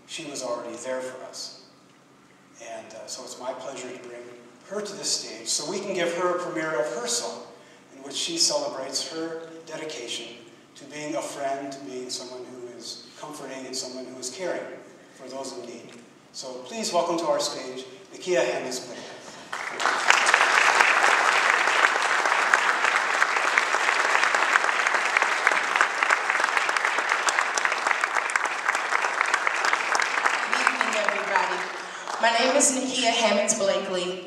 she was already there for us. And so it's my pleasure to bring her to this stage so we can give her a premiere of her song in which she celebrates her dedication to being a friend, to being someone who is comforting and someone who is caring for those in need. So please welcome to our stage, Nikia Hammonds-Blakely. My name is Nikia Hammonds-Blakely,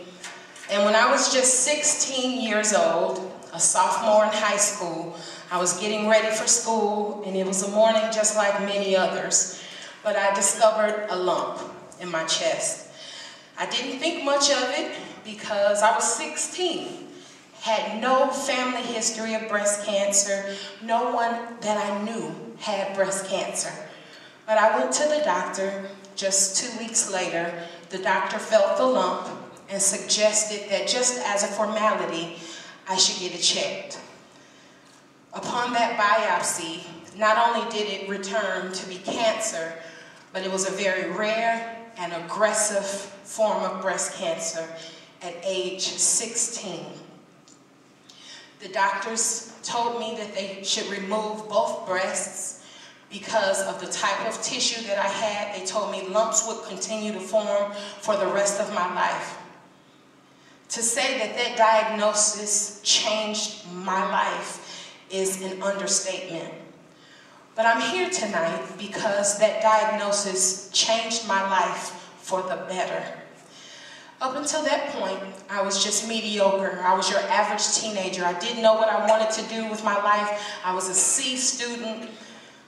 and when I was just 16 years old, a sophomore in high school, I was getting ready for school, and it was a morning just like many others, but I discovered a lump in my chest. I didn't think much of it because I was 16, had no family history of breast cancer, no one that I knew had breast cancer. But I went to the doctor. Just 2 weeks later, the doctor felt the lump and suggested that just as a formality, I should get it checked. Upon that biopsy, not only did it return to be cancer, but it was a very rare and aggressive form of breast cancer at age 16. The doctors told me that they should remove both breasts because of the type of tissue that I had. They told me lumps would continue to form for the rest of my life. To say that that diagnosis changed my life is an understatement. But I'm here tonight because that diagnosis changed my life for the better. Up until that point, I was just mediocre. I was your average teenager. I didn't know what I wanted to do with my life. I was a C student.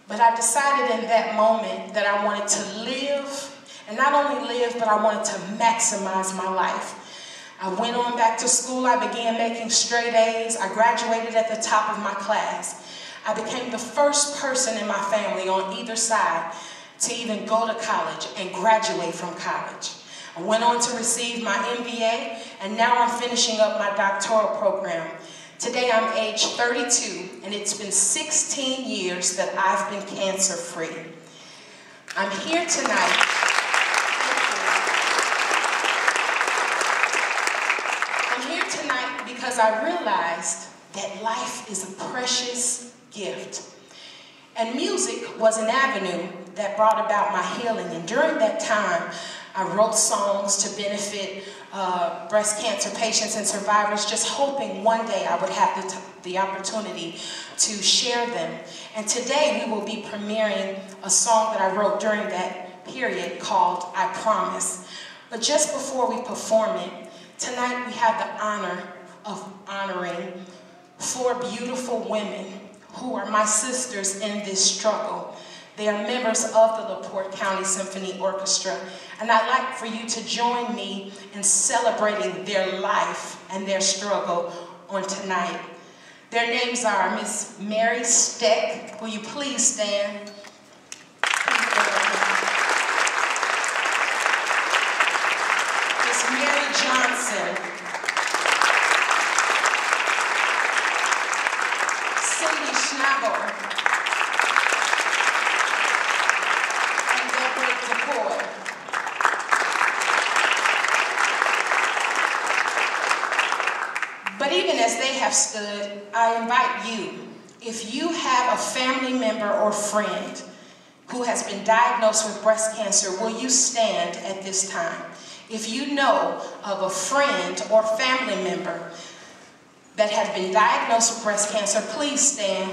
But I decided in that moment that I wanted to live, and not only live, but I wanted to maximize my life. I went on back to school. I began making straight A's. I graduated at the top of my class. I became the first person in my family on either side to even go to college and graduate from college. I went on to receive my MBA, and now I'm finishing up my doctoral program. Today I'm age 32, and it's been 16 years that I've been cancer-free. I'm here tonight. I'm here tonight because I realized that life is a precious gift. And music was an avenue that brought about my healing. And during that time, I wrote songs to benefit breast cancer patients and survivors, just hoping one day I would have the opportunity to share them. And today we will be premiering a song that I wrote during that period called I Promise. But just before we perform it, tonight we have the honor of honoring 4 beautiful women who are my sisters in this struggle. They are members of the LaPorte Symphony Orchestra, and I'd like for you to join me in celebrating their life and their struggle on tonight. Their names are Miss Mary Steck. Will you please stand? Miss Mary Johnson. Cindy Schnabel. But even as they have stood, I invite you, if you have a family member or friend who has been diagnosed with breast cancer, will you stand at this time? If you know of a friend or family member that has been diagnosed with breast cancer, please stand.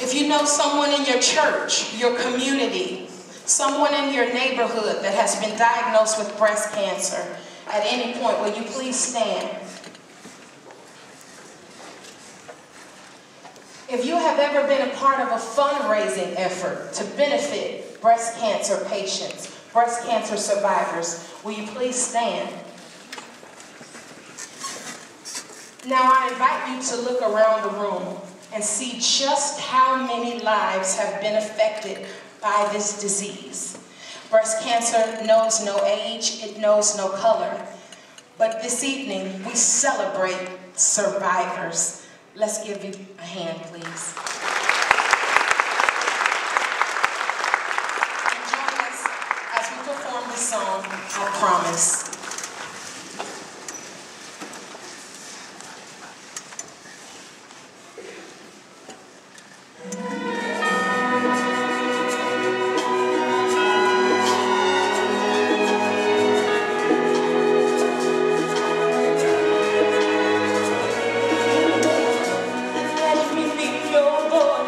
If you know someone in your church, your community, someone in your neighborhood that has been diagnosed with breast cancer, at any point, will you please stand? If you have ever been a part of a fundraising effort to benefit breast cancer patients, breast cancer survivors, will you please stand? Now I invite you to look around the room and see just how many lives have been affected by this disease. Breast cancer knows no age, it knows no color. But this evening, we celebrate survivors. Let's give you a hand, please.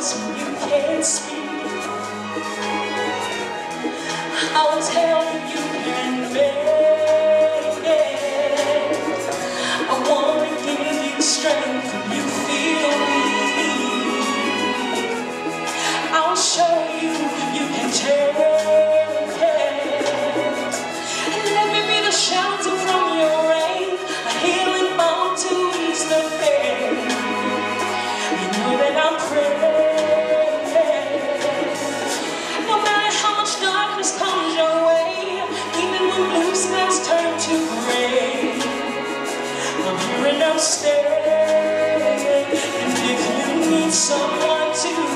voice when you can't speak. I'll tell you you can make it. I want to give you strength when you feel weak. I'll show you you can take it. And let me be the shelter from your rain, a healing balm to ease the pain. You know that I'm praying. No matter how much darkness comes your way, even when blue skies turn to gray, I'm here and I'm staying. And if you need someone to